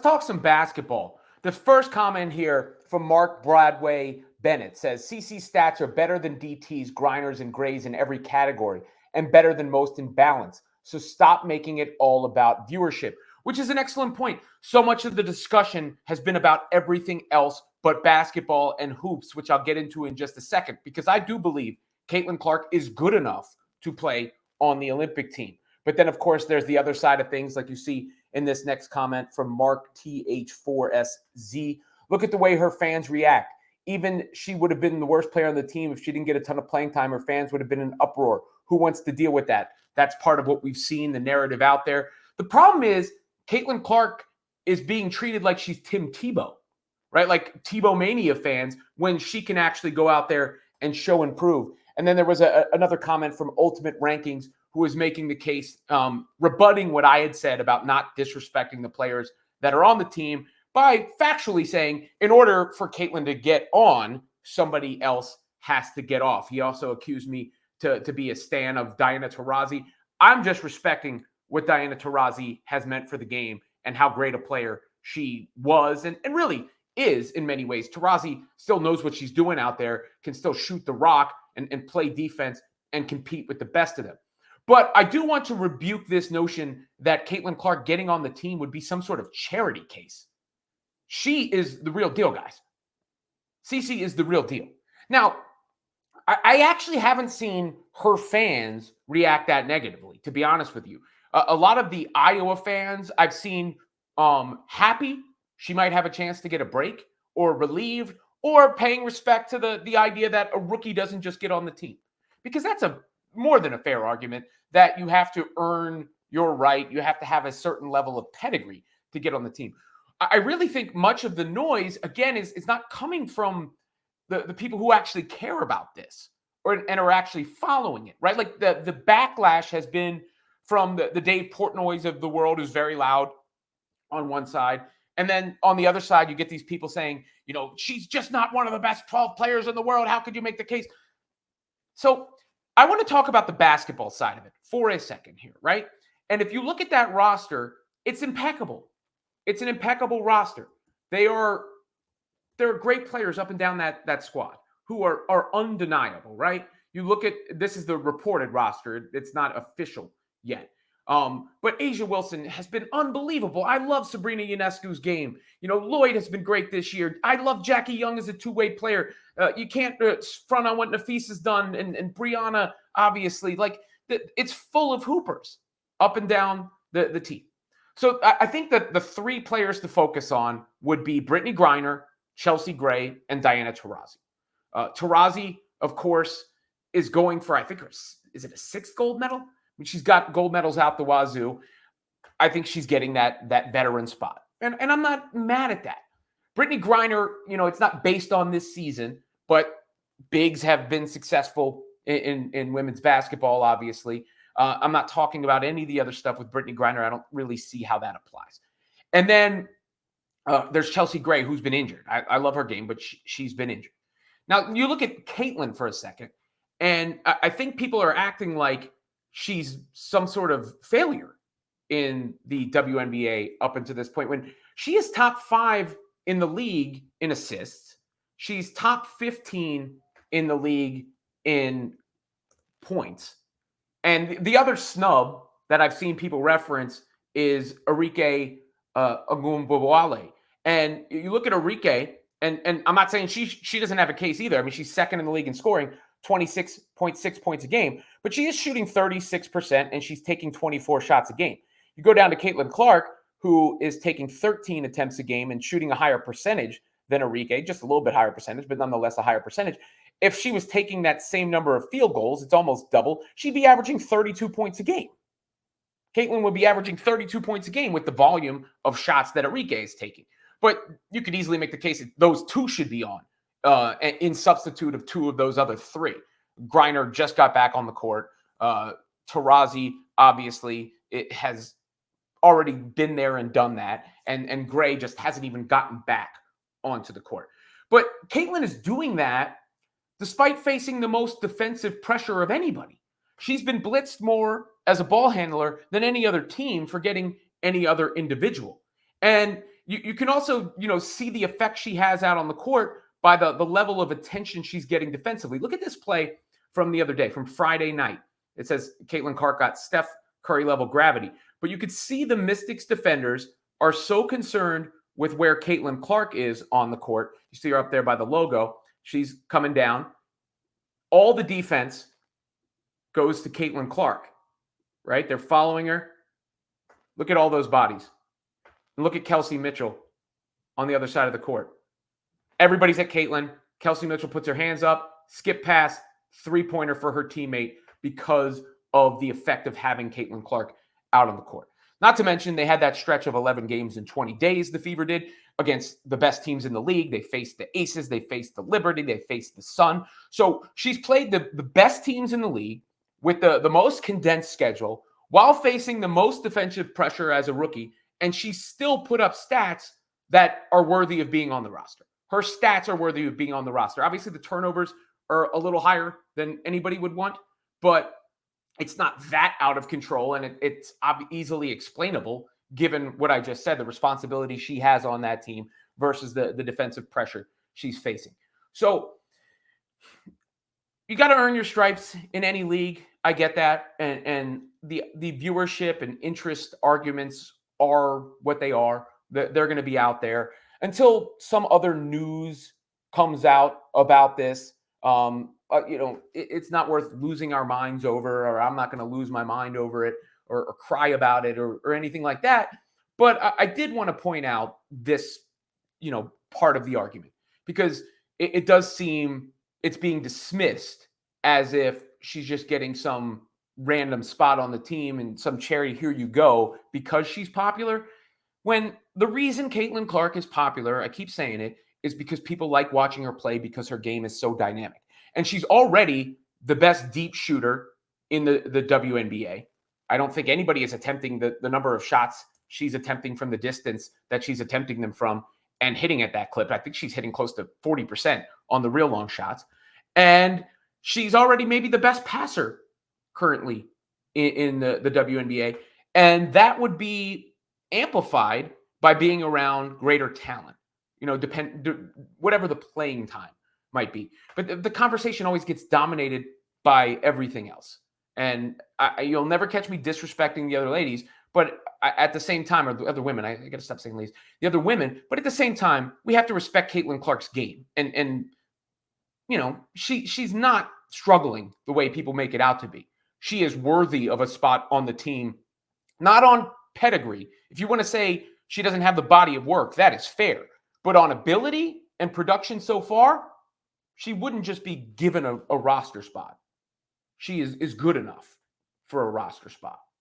let's talk some basketball. The first comment here from Mark Bradway Bennett says, CC's stats are better than DT's, Griner's, and Gray's in every category, and better than most in balance. So stop making it all about viewership, which is an excellent point. So much of the discussion has been about everything else but basketball and hoops, which I'll get into in just a second, because I do believe Caitlin Clark is good enough to play on the Olympic team. But then, of course, there's the other side of things, like you see in this next comment from Mark TH4SZ. Look at the way her fans react. Even she would have been the worst player on the team if she didn't get a ton of playing time. Her fans would have been in an uproar. Who wants to deal with that? That's part of what we've seen, the narrative out there. The problem is Caitlin Clark is being treated like she's Tim Tebow, right? Like Tebow Mania fans, when she can actually go out there and show and prove. And then there was another comment from Ultimate Rankings who was making the case, rebutting what I had said about not disrespecting the players that are on the team by factually saying, in order for Caitlin to get on, somebody else has to get off. He also accused me to be a stan of Diana Taurasi. I'm just respecting what Diana Taurasi has meant for the game and how great a player she was and really is in many ways. Taurasi still knows what she's doing out there, can still shoot the rock and play defense and compete with the best of them. But I do want to rebuke this notion that Caitlin Clark getting on the team would be some sort of charity case. She is the real deal, guys. CC is the real deal. Now, I actually haven't seen her fans react that negatively, to be honest with you. A lot of the Iowa fans I've seen happy she might have a chance to get a break, or relieved, or paying respect to the idea that a rookie doesn't just get on the team. Because that's a more than a fair argument that you have to earn your right. You have to have a certain level of pedigree to get on the team. I really think much of the noise, again, is not coming from the people who actually care about this and are actually following it, right? Like the backlash has been from the Dave Portnoys of the world, who's very loud on one side. And then on the other side, you get these people saying, she's just not one of the best 12 players in the world. How could you make the case? So I want to talk about the basketball side of it for a second here, right? And if you look at that roster, it's impeccable. It's an impeccable roster. There are great players up and down that squad who are undeniable, right? You look at, this is the reported roster. It's not official yet. But Asia Wilson has been unbelievable. I love Sabrina Ionescu's game. Lloyd has been great this year. I love Jackie Young as a two-way player. You can't front on what Nafisa's done, and Brianna, obviously. It's full of hoopers up and down the team. So I think that the three players to focus on would be Brittany Griner, Chelsea Gray, and Diana Taurasi. Taurasi, of course, is going for, I think, is it a 6th gold medal? She's got gold medals out the wazoo. I think she's getting that veteran spot. And I'm not mad at that. Brittany Griner, it's not based on this season, but bigs have been successful in women's basketball, obviously. I'm not talking about any of the other stuff with Brittany Griner. I don't really see how that applies. And then there's Chelsea Gray, who's been injured. I love her game, but she's been injured. Now, you look at Caitlin for a second, and I think people are acting like she's some sort of failure in the WNBA up until this point, when she is top 5 in the league in assists. She's top 15 in the league in points. And the other snub that I've seen people reference is Arike Ogunbowale. And you look at Arike, and I'm not saying she doesn't have a case either. I mean, she's 2nd in the league in scoring, 26.6 points a game, but she is shooting 36% and she's taking 24 shots a game. You go down to Caitlin Clark, who is taking 13 attempts a game and shooting a higher percentage than Arike, just a little bit higher percentage, but nonetheless a higher percentage. If she was taking that same number of field goals, it's almost double, she'd be averaging 32 points a game. Caitlin would be averaging 32 points a game with the volume of shots that Arike is taking. But you could easily make the case that those two should be on in substitute of 2 of those other 3. Griner just got back on the court. Taurasi, obviously, it has already been there and done that. And Gray just hasn't even gotten back onto the court. But Caitlin is doing that despite facing the most defensive pressure of anybody. She's been blitzed more as a ball handler than any other team, forgetting any other individual. And you can also, see the effect she has out on the court by the level of attention she's getting defensively. Look at this play from the other day, from Friday night. It says Caitlin Clark got Steph Curry level gravity. But you could see the Mystics defenders are so concerned with where Caitlin Clark is on the court. You see her up there by the logo. She's coming down. All the defense goes to Caitlin Clark, right? They're following her. Look at all those bodies. And look at Kelsey Mitchell on the other side of the court. Everybody's at Caitlin. Kelsey Mitchell puts her hands up, skip pass, three-pointer for her teammate because of the effect of having Caitlin Clark out on the court. Not to mention, they had that stretch of 11 games in 20 days, the Fever did, against the best teams in the league. They faced the Aces, they faced the Liberty, they faced the Sun. So she's played the best teams in the league with the most condensed schedule while facing the most defensive pressure as a rookie, and she still put up stats that are worthy of being on the roster. Her stats are worthy of being on the roster. Obviously, the turnovers are a little higher than anybody would want, but it's not that out of control, and it's easily explainable given what I just said, the responsibility she has on that team versus the defensive pressure she's facing. So you got to earn your stripes in any league. I get that. And the viewership and interest arguments are what they are. They're going to be out there until some other news comes out about this. It's not worth losing our minds over, or I'm not going to lose my mind over it or cry about it or anything like that. But I did want to point out this, part of the argument, because it does seem it's being dismissed as if she's just getting some random spot on the team and some cherry, here you go, because she's popular. When the reason Caitlin Clark is popular, I keep saying it, is because people like watching her play because her game is so dynamic. And she's already the best deep shooter in the WNBA. I don't think anybody is attempting the number of shots she's attempting from the distance that she's attempting them from and hitting at that clip. I think she's hitting close to 40% on the real long shots. And she's already maybe the best passer currently in the WNBA. And that would be amplified by being around greater talent, whatever the playing time might be. But the conversation always gets dominated by everything else. And you'll never catch me disrespecting the other ladies, but at the same time, or the other women, I got to stop saying ladies, the other women, but at the same time, we have to respect Caitlin Clark's game. And she's not struggling the way people make it out to be. She is worthy of a spot on the team, not on pedigree. If you want to say she doesn't have the body of work, that is fair. But on ability and production so far, she wouldn't just be given a roster spot. She is good enough for a roster spot.